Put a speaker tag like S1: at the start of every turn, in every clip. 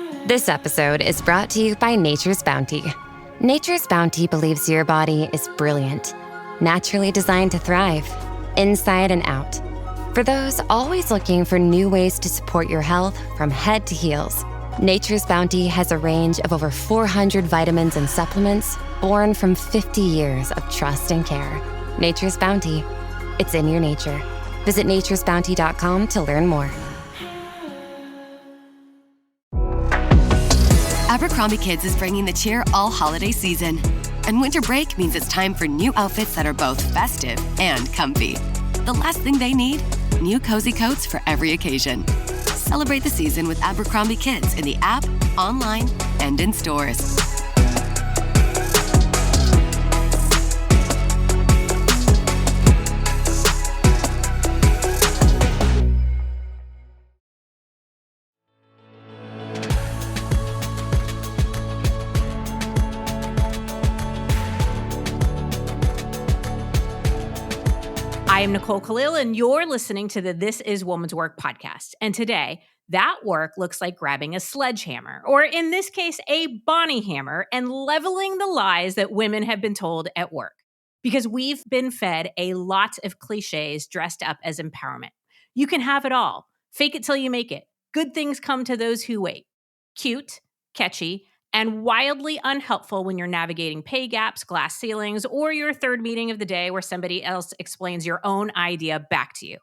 S1: This episode is brought to you by Nature's Bounty. Nature's Bounty believes your body is brilliant, naturally designed to thrive, inside and out. For those always looking for new ways to support your health from head to heels, Nature's Bounty has a range of over 400 vitamins and supplements born from 50 years of trust and care. Nature's Bounty. It's in your nature. Visit naturesbounty.com to learn more.
S2: Abercrombie Kids is bringing the cheer all holiday season. And winter break means it's time for new outfits that are both festive and comfy. The last thing they need? New cozy coats for every occasion. Celebrate the season with Abercrombie Kids in the app, online, and in stores.
S3: I am Nicole Khalil, and you're listening to the This Is Woman's Work podcast. And today, that work looks like grabbing a sledgehammer, or in this case, a Bonnie hammer, and leveling the lies that women have been told at work. Because we've been fed a lot of cliches dressed up as empowerment. You can have it all. Fake it till you make it. Good things come to those who wait. Cute, catchy, and wildly unhelpful when you're navigating pay gaps, glass ceilings, or your third meeting of the day where somebody else explains your own idea back to you.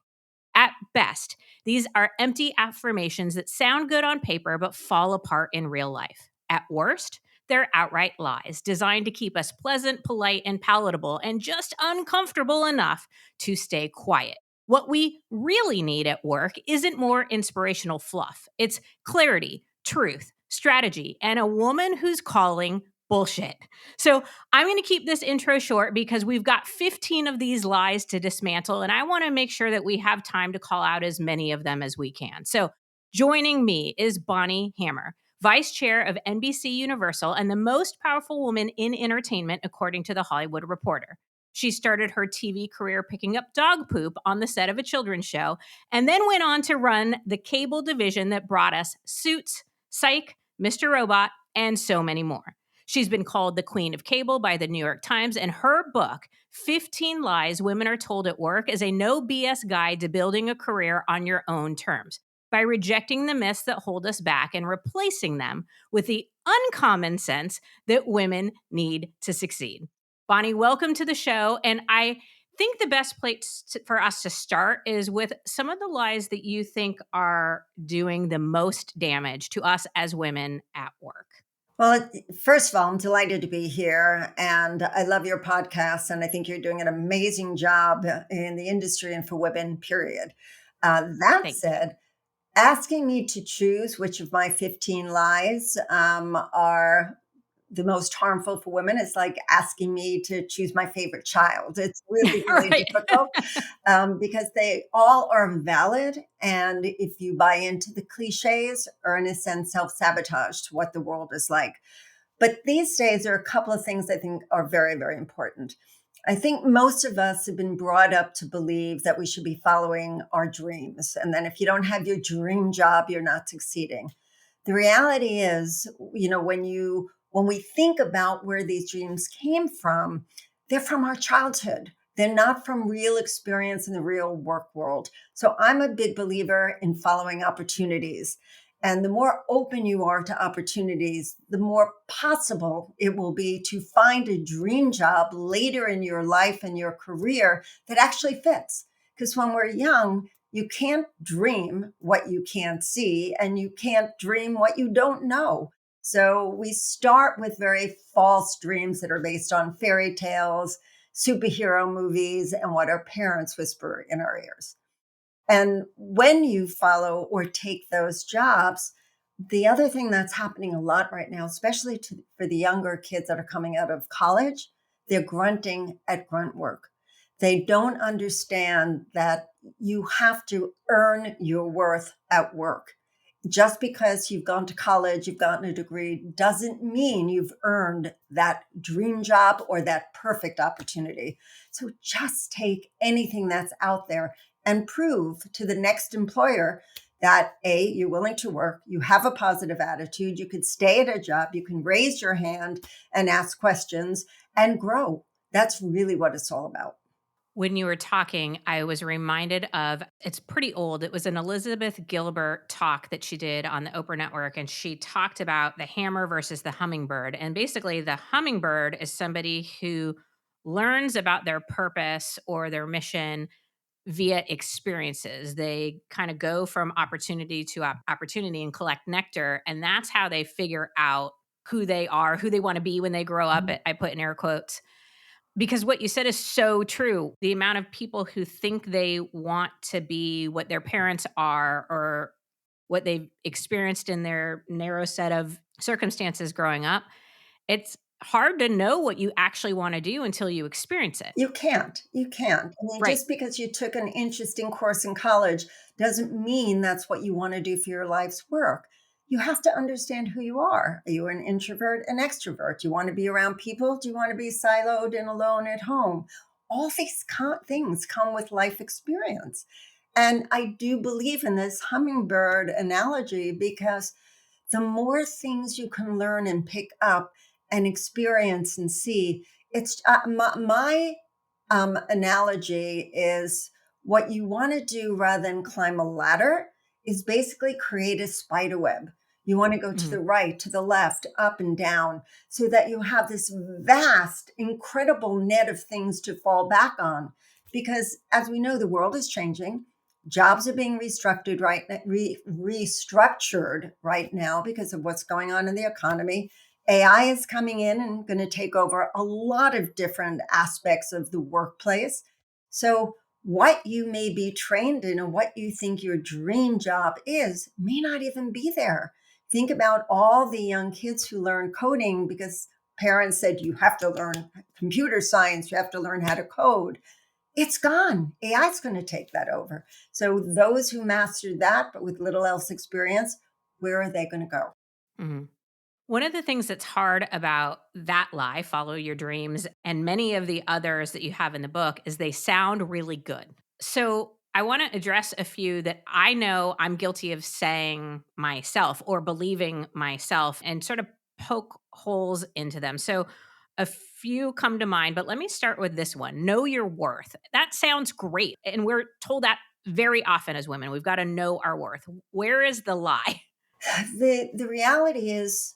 S3: At best, these are empty affirmations that sound good on paper but fall apart in real life. At worst, they're outright lies designed to keep us pleasant, polite, and palatable, and just uncomfortable enough to stay quiet. What we really need at work isn't more inspirational fluff. It's clarity, truth, strategy, and a woman who's calling bullshit. So I'm going to keep this intro short because we've got 15 of these lies to dismantle, and I want to make sure that we have time to call out as many of them as we can. So joining me is Bonnie Hammer, Vice Chair of NBC Universal and the most powerful woman in entertainment, according to The Hollywood Reporter. She started her TV career picking up dog poop on the set of a children's show, and then went on to run the cable division that brought us Suits, Psych, Mr. Robot, and so many more. She's been called the Queen of Cable by the New York Times, and her book, 15 Lies Women Are Told at Work, is a no BS guide to building a career on your own terms by rejecting the myths that hold us back and replacing them with the uncommon sense that women need to succeed. Bonnie, welcome to the show. And I think the best place for us to start is with some of the lies that you think are doing the most damage to us as women at work.
S4: Well, first of all, I'm delighted to be here, and I love your podcast, and I think you're doing an amazing job in the industry and for women, period. That said, asking me to choose which of my 15 lies are the most harmful for women is like asking me to choose my favorite child. It's really, really difficult because they all are valid. And if you buy into the cliches, are in a sense self-sabotage to what the world is like. But these days, there are a couple of things I think are very, very important. I think most of us have been brought up to believe that we should be following our dreams. And then if you don't have your dream job, you're not succeeding. The reality is, when we think about where these dreams came from, they're from our childhood. They're not from real experience in the real work world. So I'm a big believer in following opportunities. And the more open you are to opportunities, the more possible it will be to find a dream job later in your life and your career that actually fits. Because when we're young, you can't dream what you can't see, and you can't dream what you don't know. So we start with very false dreams that are based on fairy tales, superhero movies, and what our parents whisper in our ears. And when you follow or take those jobs, the other thing that's happening a lot right now, especially for the younger kids that are coming out of college, they're grunting at grunt work. They don't understand that you have to earn your worth at work. Just because you've gone to college, you've gotten a degree, doesn't mean you've earned that dream job or that perfect opportunity. So just take anything that's out there and prove to the next employer that A, you're willing to work, you have a positive attitude, you could stay at a job, you can raise your hand and ask questions and grow. That's really what it's all about.
S3: When you were talking, I was reminded of it's pretty old. It was an Elizabeth Gilbert talk that she did on the Oprah Network. And she talked about the hammer versus the hummingbird. And basically, the hummingbird is somebody who learns about their purpose or their mission via experiences. They kind of go from opportunity to opportunity and collect nectar. And that's how they figure out who they are, who they want to be when they grow up. I put in air quotes because what you said is so true. The amount of people who think they want to be what their parents are or what they've experienced in their narrow set of circumstances growing up, it's hard to know what you actually want to do until you experience it.
S4: You can't. You can't. I mean,
S3: Right.
S4: just because you took an interesting course in college doesn't mean that's what you want to do for your life's work. You have to understand who you are. Are you an introvert, an extrovert? Do you want to be around people? Do you want to be siloed and alone at home? All these things come with life experience. And I do believe in this hummingbird analogy because the more things you can learn and pick up and experience and see, it's my analogy is what you want to do rather than climb a ladder is basically create a spider web. You want to go to
S3: Mhm.
S4: the right, to the left, up and down, so that you have this vast, incredible net of things to fall back on. Because as we know, the world is changing. Jobs are being restructured right now because of what's going on in the economy. AI is coming in and going to take over a lot of different aspects of the workplace. So, what you may be trained in and what you think your dream job is may not even be there. Think about all the young kids who learn coding because parents said you have to learn computer science, you have to learn how to code. It's gone. AI is going to take that over. So, those who mastered that, but with little else experience, where are they going to go?
S3: Mhm. One of the things that's hard about that lie, follow your dreams, and many of the others that you have in the book is they sound really good. So I want to address a few that I know I'm guilty of saying myself or believing myself and sort of poke holes into them. So a few come to mind, but let me start with this one. Know your worth. That sounds great. And we're told that very often as women. We've got to know our worth. Where is the lie?
S4: The reality is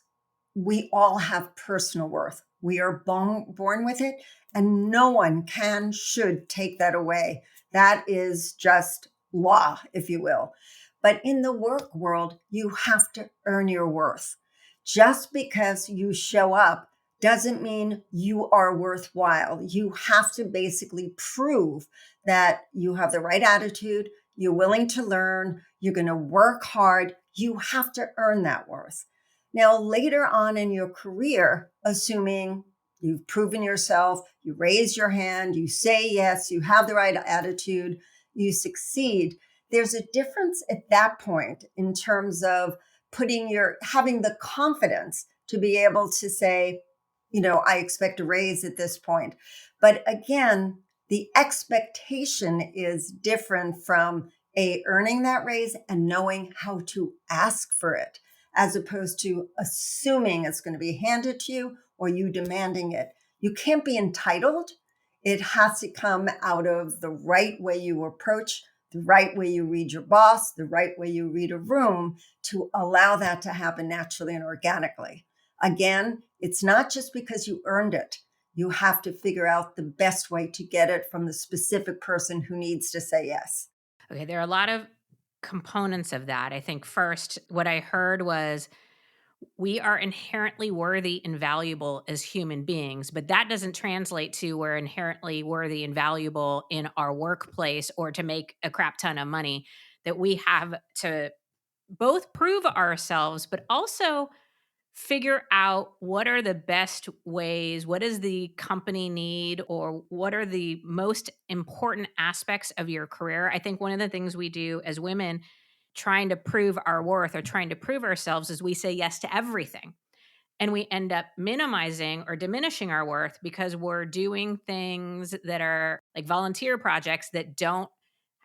S4: we all have personal worth. We are born with it, and no one can, should take that away. That is just law, if you will. But in the work world, you have to earn your worth. Just because you show up doesn't mean you are worthwhile. You have to basically prove that you have the right attitude, you're willing to learn, you're going to work hard. You have to earn that worth. Now, later on in your career, assuming you've proven yourself, you raise your hand, you say yes, you have the right attitude, you succeed, there's a difference at that point in terms of having the confidence to be able to say, I expect a raise at this point. But again, the expectation is different from earning that raise and knowing how to ask for it as opposed to assuming it's going to be handed to you or you demanding it. You can't be entitled. It has to come out of the right way you approach, the right way you read your boss, the right way you read a room to allow that to happen naturally and organically. Again, it's not just because you earned it. You have to figure out the best way to get it from the specific person who needs to say yes.
S3: Okay, there are a lot of components of that. I think first, what I heard was we are inherently worthy and valuable as human beings, but that doesn't translate to we're inherently worthy and valuable in our workplace or to make a crap ton of money. That we have to both prove ourselves, but also figure out what are the best ways, what does the company need, or what are the most important aspects of your career. I think one of the things we do as women trying to prove our worth or trying to prove ourselves is we say yes to everything. And we end up minimizing or diminishing our worth because we're doing things that are like volunteer projects that don't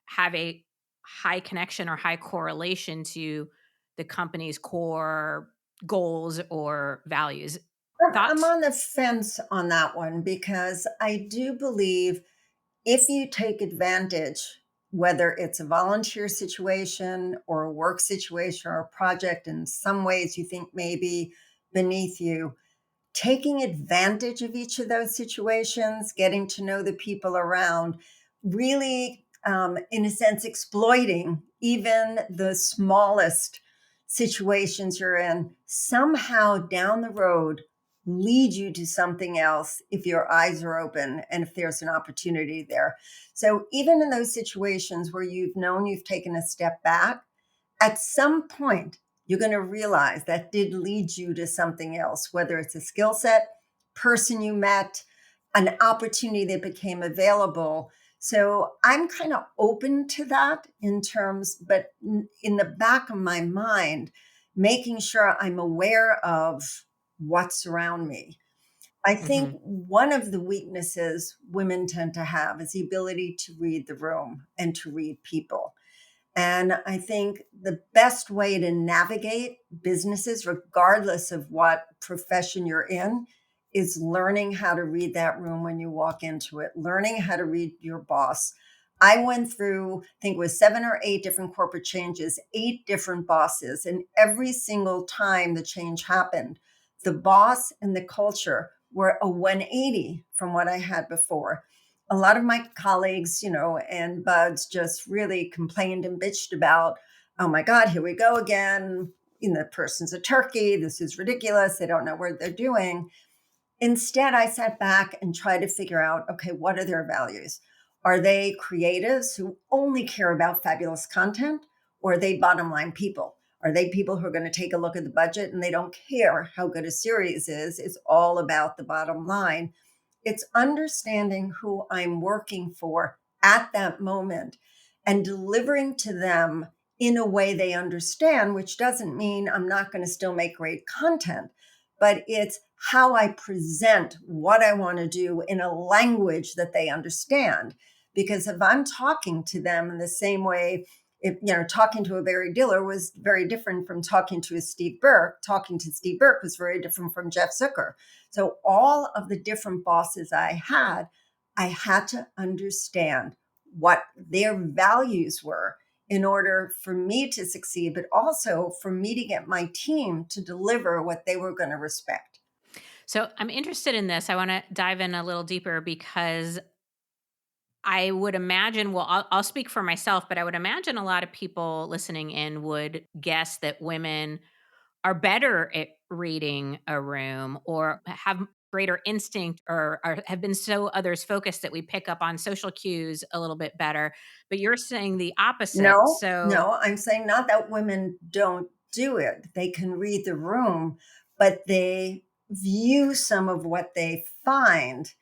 S3: have a high connection or high correlation to the company's core goals or values.
S4: I'm
S3: Thoughts?
S4: on the fence on that one because I do believe if you take advantage, whether it's a volunteer situation or a work situation or a project in some ways you think maybe beneath you, taking advantage of each of those situations, getting to know the people around, really, in a sense, exploiting even the smallest situations you're in, somehow down the road lead you to something else if your eyes are open and if there's an opportunity there. So, even in those situations where you've known you've taken a step back, at some point, you're going to realize that did lead you to something else, whether it's a skill set, person you met, an opportunity that became available. So I'm kind of open to that in terms, but in the back of my mind, making sure I'm aware of what's around me. I think
S3: Mhm.
S4: one of the weaknesses women tend to have is the ability to read the room and to read people. And I think the best way to navigate businesses, regardless of what profession you're in, is learning how to read that room when you walk into it, learning how to read your boss. I went through, I think it was 7 or 8 different corporate changes, 8 different bosses. And every single time the change happened, the boss and the culture were a 180 from what I had before. A lot of my colleagues, and buds just really complained and bitched about, oh my God, here we go again. The person's a turkey. This is ridiculous. They don't know what they're doing. Instead, I sat back and tried to figure out, okay, what are their values? Are they creatives who only care about fabulous content, or are they bottom line people? Are they people who are going to take a look at the budget and they don't care how good a series is? It's all about the bottom line. It's understanding who I'm working for at that moment and delivering to them in a way they understand, which doesn't mean I'm not going to still make great content, but it's how I present what I want to do in a language that they understand. Because if I'm talking to them in the same way, if talking to a Barry Diller was very different from talking to a Steve Burke, talking to Steve Burke was very different from Jeff Zucker. So all of the different bosses I had to understand what their values were in order for me to succeed, but also for me to get my team to deliver what they were going to respect.
S3: So I'm interested in this. I want to dive in a little deeper because I would imagine, well, I'll speak for myself, but I would imagine a lot of people listening in would guess that women are better at reading a room or have greater instinct or have been so others focused that we pick up on social cues a little bit better. But you're saying the opposite.
S4: No,
S3: So,
S4: no, I'm saying not that women don't do it. They can read the room, but they view some of what they find,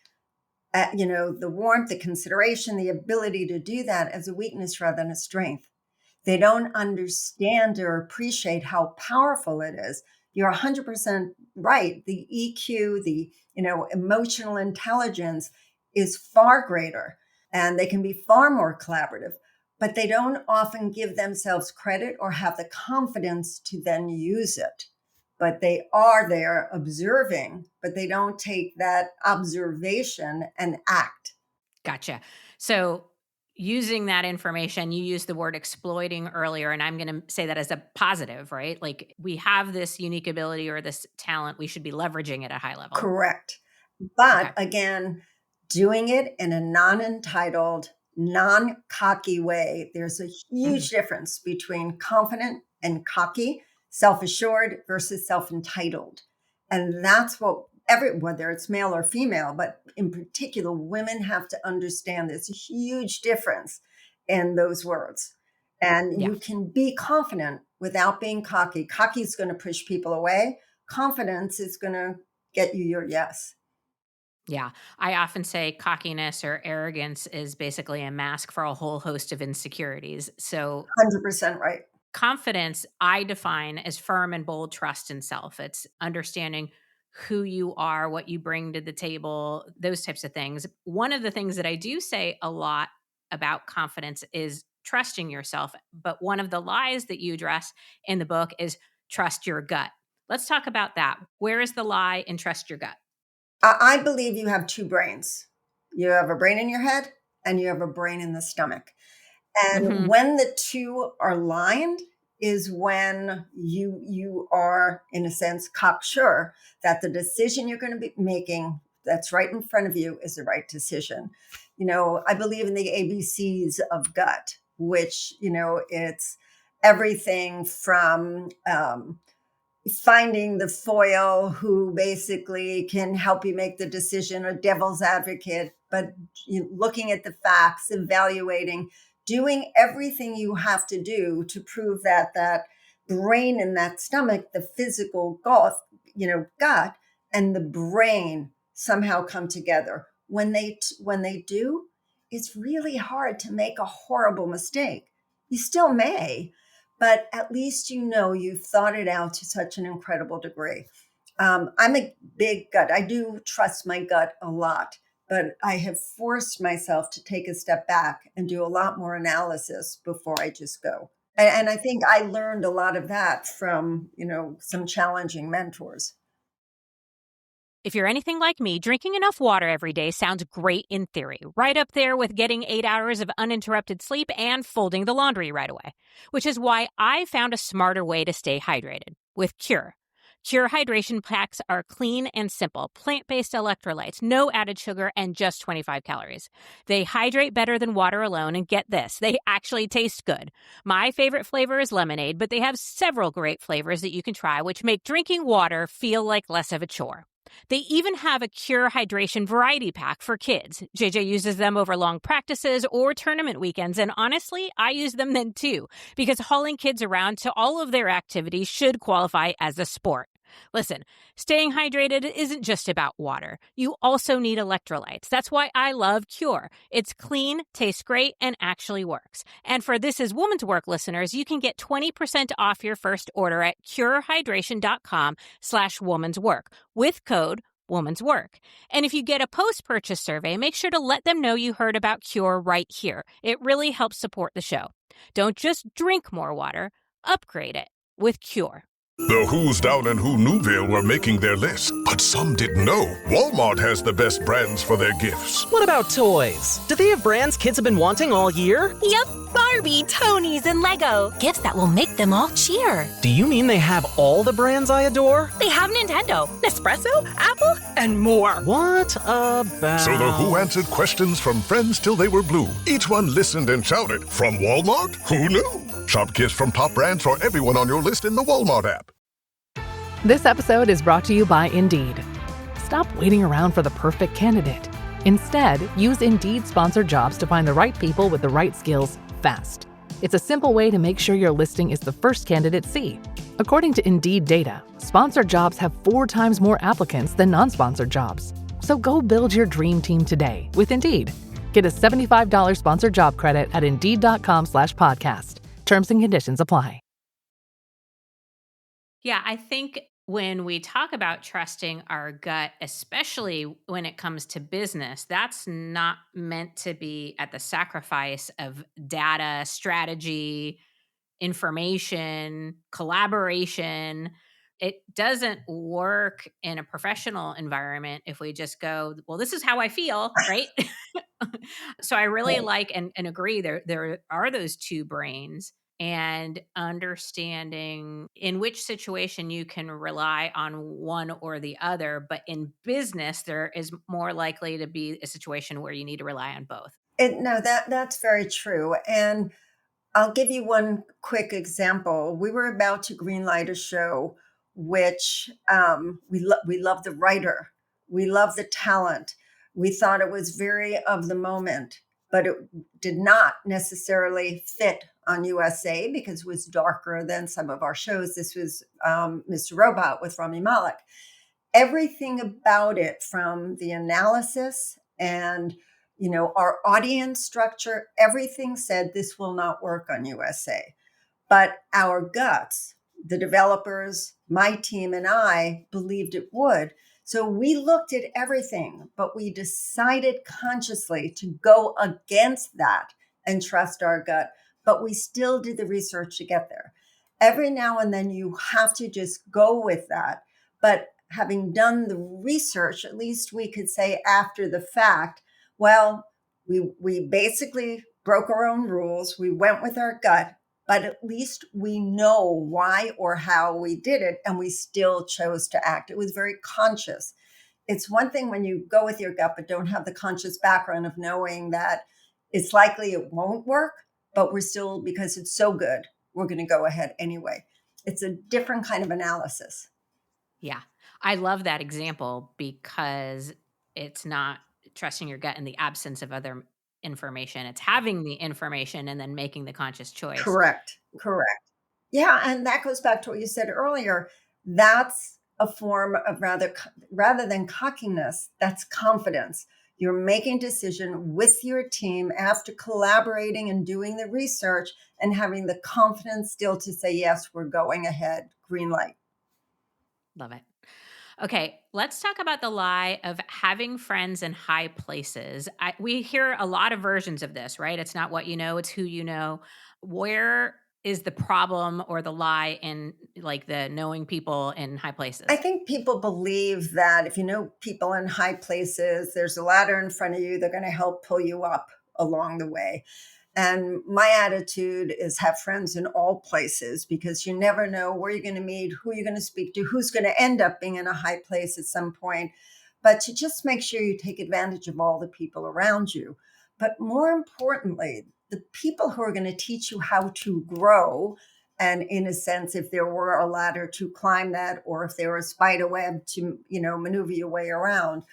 S4: the warmth, the consideration, the ability to do that as a weakness rather than a strength. They don't understand or appreciate how powerful it is. You're 100% right. The EQ, the emotional intelligence is far greater and they can be far more collaborative, but they don't often give themselves credit or have the confidence to then use it. But they are there observing, but they don't take that observation and act.
S3: gotcha. So, using that information, you used the word exploiting earlier, and I'm going to say that as a positive, right? Like we have this unique ability or this talent, we should be leveraging it at a high level.
S4: Correct. But
S3: Okay.
S4: again, doing it in a non entitled, non cocky way, there's a
S3: Mhm.
S4: huge difference between confident and cocky, self assured versus self entitled. And that's what whether it's male or female, but in particular, women have to understand there's a huge difference in those words. And
S3: Yeah.
S4: you can be confident without being cocky. Cocky is going to push people away. Confidence is going to get you your yes.
S3: Yeah. I often say cockiness or arrogance is basically a mask for a whole host of insecurities. So,
S4: 100% right.
S3: confidence, I define as firm and bold trust in self. It's understanding who you are, what you bring to the table, those types of things. One of the things that I do say a lot about confidence is trusting yourself. But one of the lies that you address in the book is trust your gut. Let's talk about that. Where is the lie in trust your gut?
S4: I believe you have two brains. You have a brain in your head and you have a brain in the stomach. And
S3: Mm-hmm.
S4: when the two are lined is when you are, in a sense, cocksure that the decision you're going to be making that's right in front of you is the right decision. I believe in the ABCs of gut, which, it's everything from finding the foil who basically can help you make the decision, or devil's advocate, but looking at the facts, evaluating, doing everything you have to do to prove that that brain in that stomach, the physical gut and the brain somehow come together. When they do, it's really hard to make a horrible mistake. You still may, but at least you've thought it out to such an incredible degree. I'm a big gut. I do trust my gut a lot, but I have forced myself to take a step back and do a lot more analysis before I just go. And I think I learned a lot of that from, some challenging mentors.
S3: If you're anything like me, drinking enough water every day sounds great in theory, right up there with getting 8 hours of uninterrupted sleep and folding the laundry right away. Which is why I found a smarter way to stay hydrated with Cure. Cure hydration packs are clean and simple, plant-based electrolytes, no added sugar, and just 25 calories. They hydrate better than water alone, and get this, they actually taste good. My favorite flavor is lemonade, but they have several great flavors that you can try, which make drinking water feel like less of a chore. They even have a Cure Hydration variety pack for kids. JJ uses them over long practices or tournament weekends, and honestly, I use them then too, because hauling kids around to all of their activities should qualify as a sport. Listen, staying hydrated isn't just about water. You also need electrolytes. That's why I love Cure. It's clean, tastes great, and actually works. And for This Is Woman's Work listeners, you can get 20% off your first order at curehydration.com/woman's work with code Woman's Work. And if you get a post-purchase survey, make sure to let them know you heard about Cure right here. It really helps support the show. Don't just drink more water, upgrade it with Cure.
S5: The Who's Down in Who Newville were making their list, but some didn't know Walmart has the best brands for their gifts.
S6: What about toys? Do they have brands kids have been wanting all year?
S7: Yep, Barbie, Tony's, and Lego. Gifts that will make them all cheer.
S6: Do you mean they have all the brands I adore?
S7: They have Nintendo, Nespresso, Apple, and more.
S6: What about...
S5: So the Who answered questions from friends till they were blue. Each one listened and shouted, from Walmart? Who knew? Shop gifts from top brands for everyone on your list in the Walmart app.
S8: This episode is brought to you by Indeed. Stop waiting around for the perfect candidate. Instead, use Indeed sponsored jobs to find the right people with the right skills fast. It's a simple way to make sure your listing is the first candidates see. According to Indeed data, sponsored jobs have 4 times more applicants than non-sponsored jobs. So go build your dream team today with Indeed. Get a $75 sponsored job credit at Indeed.com/podcast. Terms and conditions apply.
S3: Yeah, I think when we talk about trusting our gut, especially when it comes to business, that's not meant to be at the sacrifice of data, strategy, information, collaboration. It doesn't work in a professional environment if we just go, well, this is how I feel, right? So I really like and agree there are those two brains, and understanding in which situation you can rely on one or the other. But in business, there is more likely to be a situation where you need to rely on both.
S4: No, that's very true. And I'll give you one quick example. We were about to greenlight a show, which we love the writer, we love the talent. We thought it was very of the moment, but it did not necessarily fit on USA because it was darker than some of our shows. This was Mr. Robot with Rami Malek. Everything about it, from the analysis and our audience structure, everything said this will not work on USA. But our guts, the developers, my team, and I believed it would. So we looked at everything, but we decided consciously to go against that and trust our gut. but we still did the research to get there. Every now and then you have to just go with that. But having done the research, at least we could say after the fact, well, we basically broke our own rules. We went with our gut, but at least we know why or how we did it, and we still chose to act. It was very conscious. It's one thing when you go with your gut, but don't have the conscious background of knowing that it's likely it won't work, but we're still, because it's so good, we're going to go ahead anyway. It's a different kind of analysis.
S3: Yeah. I love that example because it's not trusting your gut in the absence of other information. It's having the information and then making the conscious choice.
S4: Correct. Correct. Yeah, and that goes back to what you said earlier. That's a form of rather than cockiness, that's confidence. You're making decision with your team after collaborating and doing the research and having the confidence still to say, yes, we're going ahead, green light.
S3: Love it. Okay, let's talk about the lie of having friends in high places. We hear a lot of versions of this, right? It's not what you know, it's who you know. Where is the problem or the lie in like the knowing people in high
S4: I
S3: places?
S4: think people believe that if you know people in high places, there's a ladder in front of you, they're going to help pull you up along the way. And my attitude is have friends in all places because you never know where you're going to meet, who you're going to speak to, who's going to end up being in a high place at some point. But to just make sure you take advantage of all the people around you. But more importantly, the people who are going to teach you how to grow. And in a sense, if there were a ladder to climb that, or if there were a spider web to, maneuver your way around,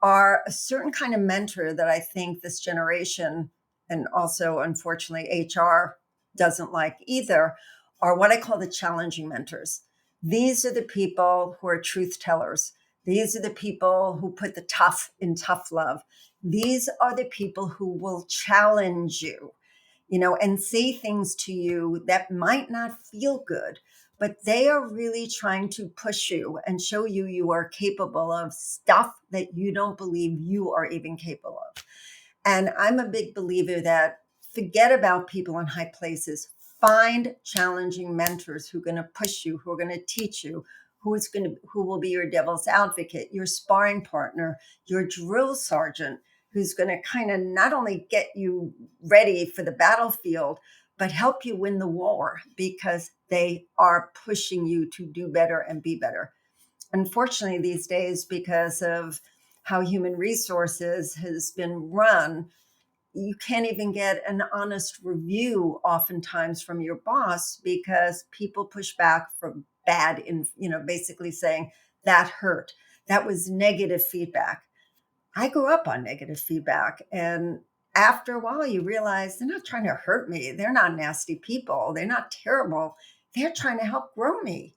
S4: are a certain kind of mentor that I think this generation, and also unfortunately HR doesn't like either, are what I call the challenging mentors. These are the people who are truth tellers. These are the people who put the tough in tough love. These are the people who will challenge you, and say things to you that might not feel good, but they are really trying to push you and show you you are capable of stuff that you don't believe you are even capable of. And I'm a big believer that forget about people in high places. Find challenging mentors who are going to push you, who are going to teach you, who will be your devil's advocate, your sparring partner, your drill sergeant, who's going to kind of not only get you ready for the battlefield, but help you win the war because they are pushing you to do better and be better. Unfortunately, these days, because of how human resources has been run, you can't even get an honest review oftentimes from your boss because people push back from basically saying that hurt. That was negative feedback. I grew up on negative feedback. And after a while, you realize they're not trying to hurt me. They're not nasty people. They're not terrible. They're trying to help grow me.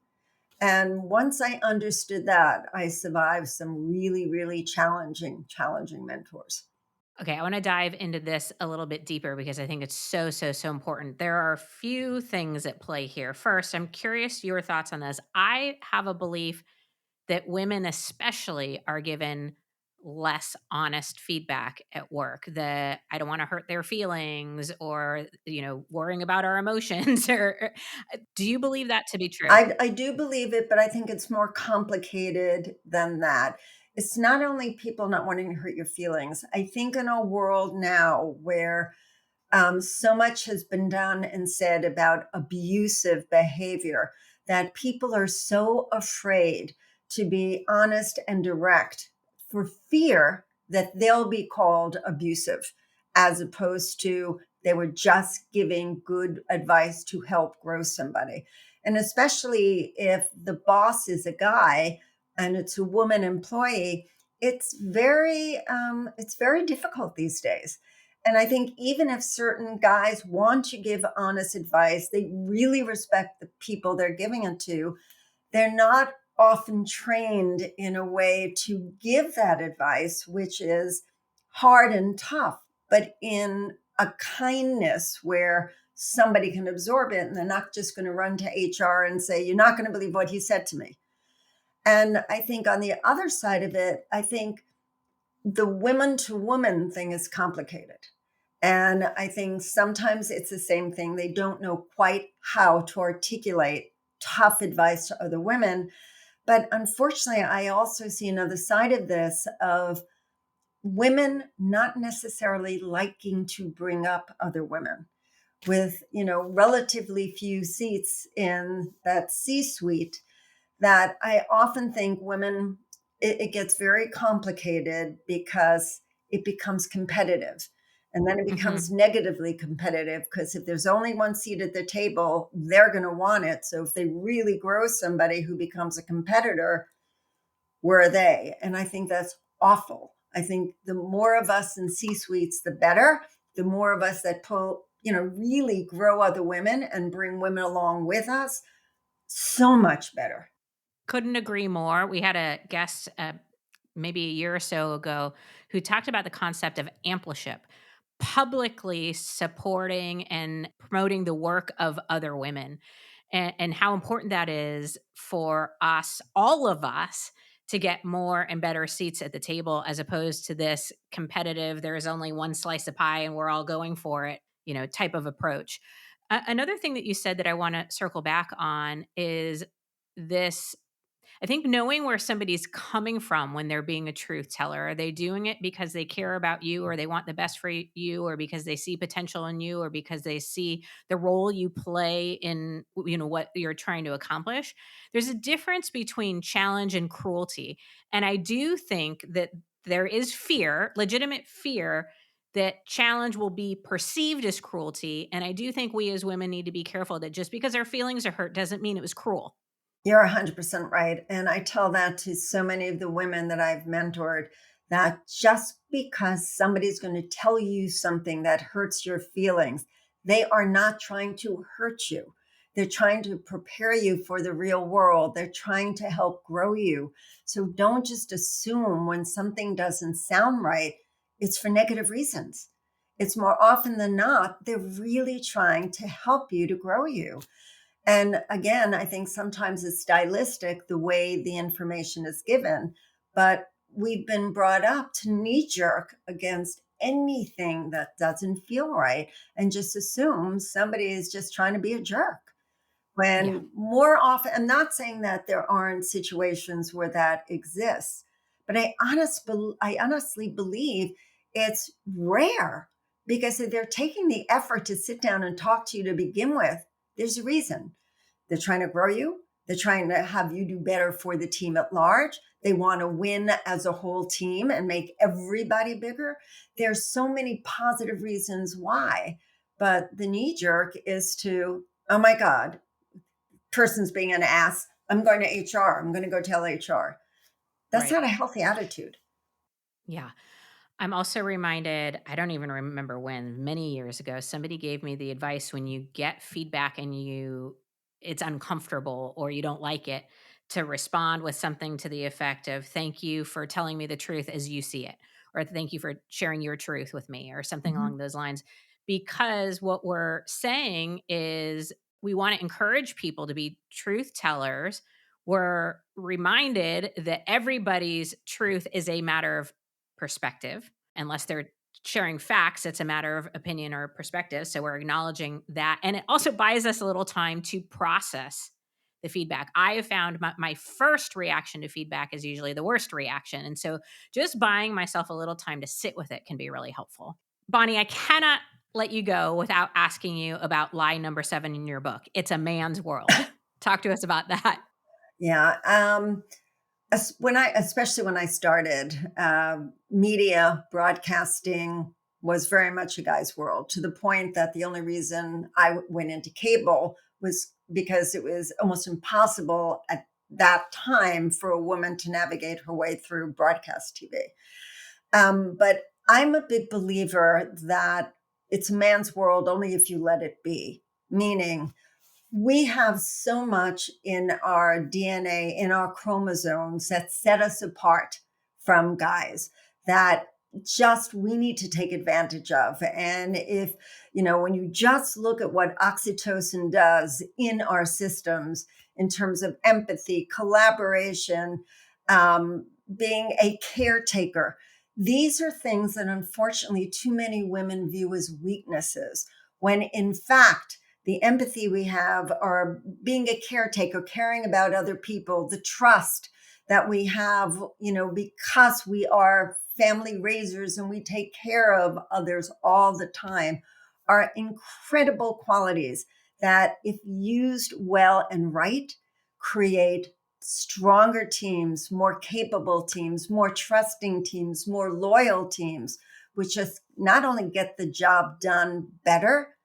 S4: And once I understood that, I survived some really, really challenging mentors.
S3: Okay, I want to dive into this a little bit deeper because I think it's so, so, so important. There are a few things at play here. First, I'm curious your thoughts on this. I have a belief that women, especially, are given less honest feedback at work. That I don't want to hurt their feelings or, worrying about our emotions. Do you believe that to be true?
S4: I do believe it, but I think it's more complicated than that. It's not only people not wanting to hurt your feelings. I think in a world now where so much has been done and said about abusive behavior that people are so afraid to be honest and direct for fear that they'll be called abusive, as opposed to they were just giving good advice to help grow somebody. And especially if the boss is a guy and it's a woman employee, it's very difficult these days. And I think even if certain guys want to give honest advice, they really respect the people they're giving it to. They're not often trained in a way to give that advice, which is hard and tough, but in a kindness where somebody can absorb it and they're not just going to run to HR and say, "You're not going to believe what he said to me." And I think on the other side of it, I think the women to woman thing is complicated. And I think sometimes it's the same thing. They don't know quite how to articulate tough advice to other women. But unfortunately, I also see another side of this of women not necessarily liking to bring up other women with, relatively few seats in that C-suite, that I often think women, it gets very complicated because it becomes competitive. And then it
S3: Mm-hmm.
S4: becomes negatively competitive because if there's only one seat at the table, they're going to want it. So if they really grow somebody who becomes a competitor, where are they? And I think that's awful. I think the more of us in C-suites, the better. The more of us that pull, really grow other women and bring women along with us, so much better.
S3: Couldn't agree more. We had a guest maybe a year or so ago who talked about the concept of ampleship, publicly supporting and promoting the work of other women, and how important that is for us, all of us, to get more and better seats at the table as opposed to this competitive, there is only one slice of pie and we're all going for it, type of approach. Another thing that you said that I want to circle back on is this. I think knowing where somebody's coming from when they're being a truth teller. Are they doing it because they care about you or they want the best for you, or because they see potential in you, or because they see the role you play in, what you're trying to accomplish? There's a difference between challenge and cruelty. And I do think that there is fear, legitimate fear, that challenge will be perceived as cruelty. And I do think we as women need to be careful that just because our feelings are hurt doesn't mean it was cruel.
S4: You're 100% right. And I tell that to so many of the women that I've mentored, that just because somebody's going to tell you something that hurts your feelings, they are not trying to hurt you. They're trying to prepare you for the real world. They're trying to help grow you. So don't just assume when something doesn't sound right, it's for negative reasons. It's more often than not, they're really trying to help you to grow you. And again, I think sometimes it's stylistic the way the information is given, but we've been brought up to knee jerk against anything that doesn't feel right and just assume somebody is just trying to be a jerk.
S3: Yeah.
S4: When more often, I'm not saying that there aren't situations where that exists, but I honestly believe it's rare, because if they're taking the effort to sit down and talk to you to begin with, there's a reason. They're trying to grow you. They're trying to have you do better for the team at large. They want to win as a whole team and make everybody bigger. There's so many positive reasons why, but the knee jerk is to, oh my God, person's being an ass. I'm going to HR. I'm going to go tell HR. That's
S3: Right.
S4: not a healthy attitude.
S3: Yeah. I'm also reminded, I don't even remember when, many years ago, somebody gave me the advice when you get feedback and it's uncomfortable or you don't like it, to respond with something to the effect of, thank you for telling me the truth as you see it, or thank you for sharing your truth with me, or something
S4: Mhm.
S3: along those lines. Because what we're saying is we want to encourage people to be truth tellers. We're reminded that everybody's truth is a matter of perspective. Unless they're sharing facts, it's a matter of opinion or perspective. So we're acknowledging that. And it also buys us a little time to process the feedback. I have found my first reaction to feedback is usually the worst reaction. And so just buying myself a little time to sit with it can be really helpful. Bonnie, I cannot let you go without asking you about lie number 7 in your book. It's a man's world. Talk to us about that.
S4: Yeah. Especially when I started, media broadcasting was very much a guy's world, to the point that the only reason I went into cable was because it was almost impossible at that time for a woman to navigate her way through broadcast TV. But I'm a big believer that it's a man's world only if you let it be, meaning we have so much in our DNA, in our chromosomes, that set us apart from guys, that just we need to take advantage of. And if, when you just look at what oxytocin does in our systems in terms of empathy, collaboration, being a caretaker, These are things that unfortunately too many women view as weaknesses, when in fact, the empathy we have, or being a caretaker, caring about other people, the trust that we have, because we are family raisers and we take care of others all the time, are incredible qualities that, if used well and right, create stronger teams, more capable teams, more trusting teams, more loyal teams, which just not only get the job done better,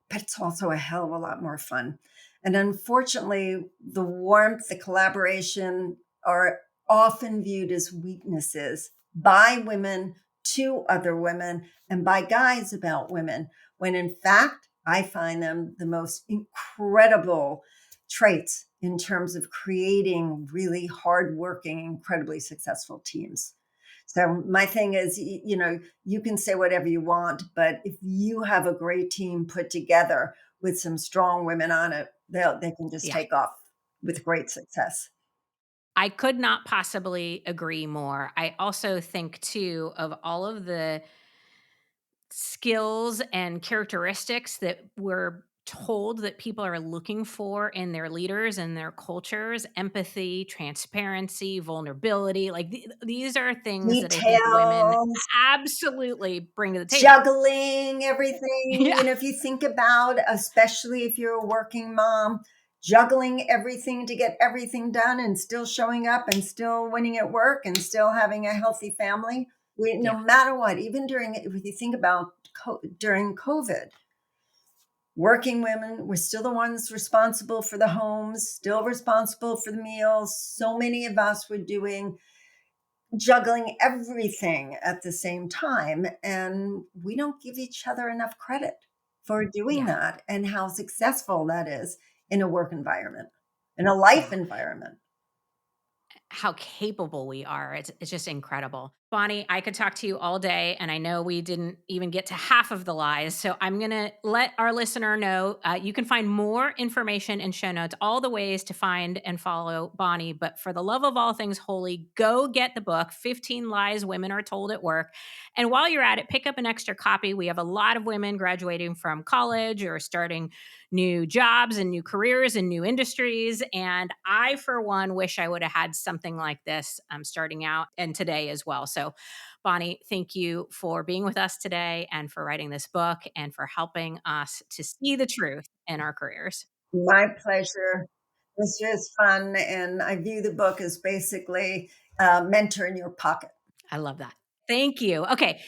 S4: but it's also a hell of a lot more fun. And unfortunately, the warmth, the collaboration are often viewed as weaknesses by women to other women and by guys about women, when in fact, I find them the most incredible traits in terms of creating really hardworking, incredibly successful teams. So my thing is, you can say whatever you want, but if you have a great team put together with some strong women on it, they can just
S3: Yeah.
S4: take off with great success.
S3: I could not possibly agree more. I also think too of all of the skills and characteristics that we're told that people are looking for in their leaders and their cultures: empathy, transparency, vulnerability. Like these are things that I think women
S4: Details,
S3: absolutely bring to the table.
S4: juggling everything.
S3: Yeah.
S4: If you think about, especially if you're a working mom, juggling everything to get everything done and still showing up and still winning at work and still having a healthy family. No
S3: Yeah.
S4: matter what, even if you think about during COVID, working women were still the ones responsible for the homes, still responsible for the meals. So many of us were juggling everything at the same time. And we don't give each other enough credit for doing
S3: Yeah.
S4: that and how successful that is in a work environment, in a life
S3: Yeah.
S4: environment.
S3: How capable we are. It's just incredible. Bonnie, I could talk to you all day, and I know we didn't even get to half of the lies. So I'm going to let our listener know you can find more information and show notes, all the ways to find and follow Bonnie. But for the love of all things holy, go get the book, 15 Lies Women Are Told at Work. And while you're at it, pick up an extra copy. We have a lot of women graduating from college or starting new jobs and new careers and new industries. And I, for one, wish I would have had something like this starting out and today as well. So, Bonnie, thank you for being with us today and for writing this book and for helping us to see the truth in our careers.
S4: My pleasure. This was fun. And I view the book as basically a mentor in your pocket.
S3: I love that. Thank you. Okay.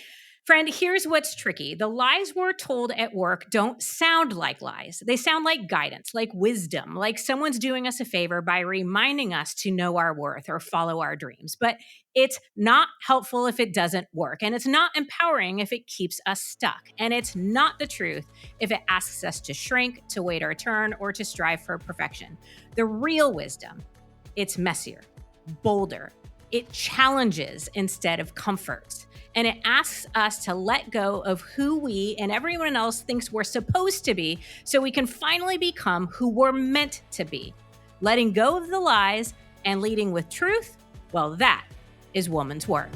S3: Friend, here's what's tricky. The lies we're told at work don't sound like lies. They sound like guidance, like wisdom, like someone's doing us a favor by reminding us to know our worth or follow our dreams. But it's not helpful if it doesn't work. And it's not empowering if it keeps us stuck. And it's not the truth if it asks us to shrink, to wait our turn, or to strive for perfection. The real wisdom, it's messier, bolder. It challenges instead of comforts. And it asks us to let go of who we and everyone else thinks we're supposed to be so we can finally become who we're meant to be. Letting go of the lies and leading with truth, well, that is woman's work.